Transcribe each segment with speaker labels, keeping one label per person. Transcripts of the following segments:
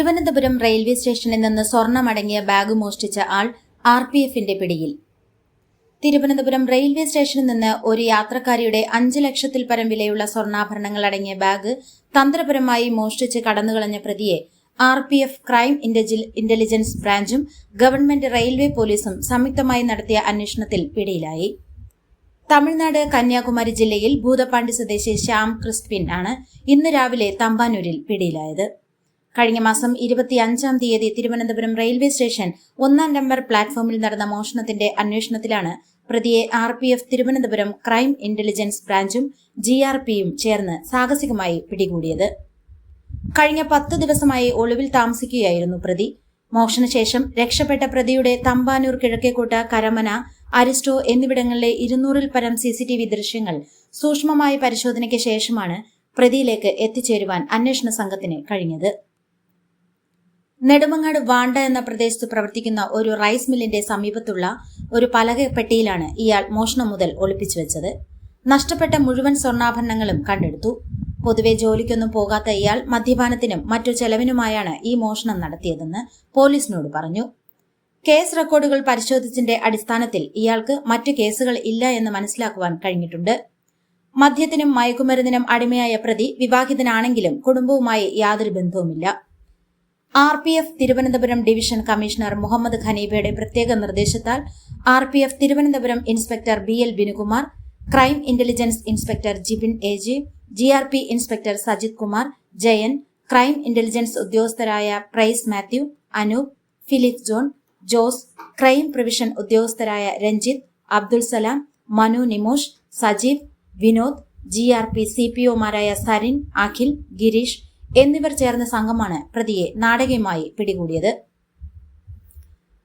Speaker 1: Thiruvananthapuram railway സ്റ്റേഷനിൽ നിന്ന് സ്വർണമടങ്ങിയ bag മോഷ്ടിച്ച ആൾ RPFന്റെ പിടിയിൽ. തിരുവനന്തപുരം റെയിൽവേ സ്റ്റേഷനിൽ നിന്ന് ഒരു യാത്രക്കാരിയുടെ 5 ലക്ഷത്തിൽ പരം വിലയുള്ള സ്വർണ്ണാഭരണങ്ങൾ അടങ്ങിയ ബാഗ് തന്ത്രപരമായി മോഷ്ടിച്ച് കടന്നുകളഞ്ഞ പ്രതിയെ RPF ക്രൈം ഇന്റലിജൻസ് ബ്രാഞ്ചും ഗവൺമെന്റ് റെയിൽവേ പോലീസും സംയുക്തമായി നടത്തിയ അന്വേഷണത്തിൽ പിടിയിലായി. തമിഴ്നാട് കന്യാകുമാരി ജില്ലയിൽ ഭൂതപ്പാണ്ടി സ്വദേശി ശ്യാം ക്രിസ്പിൻ ആണ് ഇന്ന് രാവിലെ തമ്പാനൂരിൽ പിടിയിലായത്. കഴിഞ്ഞ മാസം 25-ാം തീയതി തിരുവനന്തപുരം റെയിൽവേ സ്റ്റേഷൻ 1-ാം നമ്പർ പ്ലാറ്റ്ഫോമിൽ നടന്ന മോഷണത്തിന്റെ അന്വേഷണത്തിലാണ് പ്രതിയെ RPF തിരുവനന്തപുരം ക്രൈം ഇന്റലിജൻസ് ബ്രാഞ്ചും GRPയും ചേർന്ന് സാഹസികമായി പിടികൂടിയത്. കഴിഞ്ഞ 10 ദിവസമായി ഒളിവിൽ താമസിക്കുകയായിരുന്നു പ്രതി. മോഷണശേഷം രക്ഷപ്പെട്ട പ്രതിയുടെ തമ്പാനൂർ കിഴക്കേക്കോട്ട, കരമന, അരിസ്റ്റോ എന്നിവിടങ്ങളിലെ 200-ൽ പരം CCTV ദൃശ്യങ്ങൾ സൂക്ഷ്മമായ പരിശോധനയ്ക്ക് ശേഷമാണ് പ്രതിയിലേക്ക് എത്തിച്ചേരുവാൻ അന്വേഷണ സംഘത്തിന് കഴിഞ്ഞത്. നെടുമങ്ങാട് വാണ്ട എന്ന പ്രദേശത്ത് പ്രവർത്തിക്കുന്ന ഒരു റൈസ് മില്ലിന്റെ സമീപത്തുള്ള ഒരു പലകപ്പെട്ടിയിലാണ് ഇയാൾ മോഷണം മുതൽ ഒളിപ്പിച്ചു വെച്ചത്. നഷ്ടപ്പെട്ട മുഴുവൻ സ്വർണ്ണാഭരണങ്ങളും കണ്ടെടുത്തു. പൊതുവെ ജോലിക്കൊന്നും പോകാത്ത ഇയാൾ മദ്യപാനത്തിനും മറ്റു ചെലവിനുമായാണ് ഈ മോഷണം നടത്തിയതെന്ന് പോലീസിനോട് പറഞ്ഞു. കേസ് റെക്കോർഡുകൾ പരിശോധിച്ചതിന്റെ അടിസ്ഥാനത്തിൽ ഇയാൾക്ക് മറ്റു കേസുകൾ ഇല്ല എന്ന് മനസ്സിലാക്കുവാൻ കഴിഞ്ഞിട്ടുണ്ട്. മദ്യത്തിനും മയക്കുമരുന്നിനും അടിമയായ പ്രതി വിവാഹിതനാണെങ്കിലും കുടുംബവുമായി യാതൊരു ബന്ധവുമില്ല. RPF Thiruvananthapuram division commissioner Mohammed ഖനീഫയുടെ പ്രത്യേക നിർദ്ദേശത്താൽ RPF Thiruvananthapuram inspector BL Binukumar, crime intelligence inspector Jibin AG, GRP inspector Sajith Kumar, Jayan, crime intelligence ഉദ്യോഗസ്ഥരായ പ്രൈസ് മാത്യു, അനൂപ്, ഫിലിപ്പ് ജോൺ, ജോസ്, ക്രൈം പ്രിവിഷൻ ഉദ്യോഗസ്ഥരായ രഞ്ജിത്ത്, അബ്ദുൾ സലാം, മനു നിമോഷ്, സജീവ്, വിനോദ്, GRP CPOമാരായ സരിൻ, അഖിൽ, ഗിരീഷ് എന്നിവർ ചേർന്ന സംഘമാണ് പ്രതിയെ നാടകീയമായി പിടികൂടിയത്.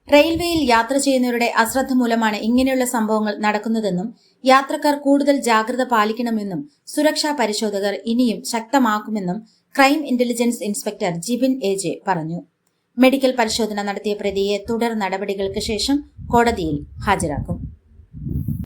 Speaker 1: റെയിൽവേയിൽ യാത്ര ചെയ്യുന്നവരുടെ അശ്രദ്ധ മൂലമാണ് ഇങ്ങനെയുള്ള സംഭവങ്ങൾ നടക്കുന്നതെന്നും യാത്രക്കാർ കൂടുതൽ ജാഗ്രത പാലിക്കണമെന്നും സുരക്ഷാ പരിശോധകർ ഇനിയും ശക്തമാക്കുമെന്നും crime intelligence inspector Jibin AG പറഞ്ഞു. മെഡിക്കൽ പരിശോധന നടത്തിയ പ്രതിയെ തുടർ നടപടികൾക്ക് ശേഷം കോടതിയിൽ ഹാജരാക്കും.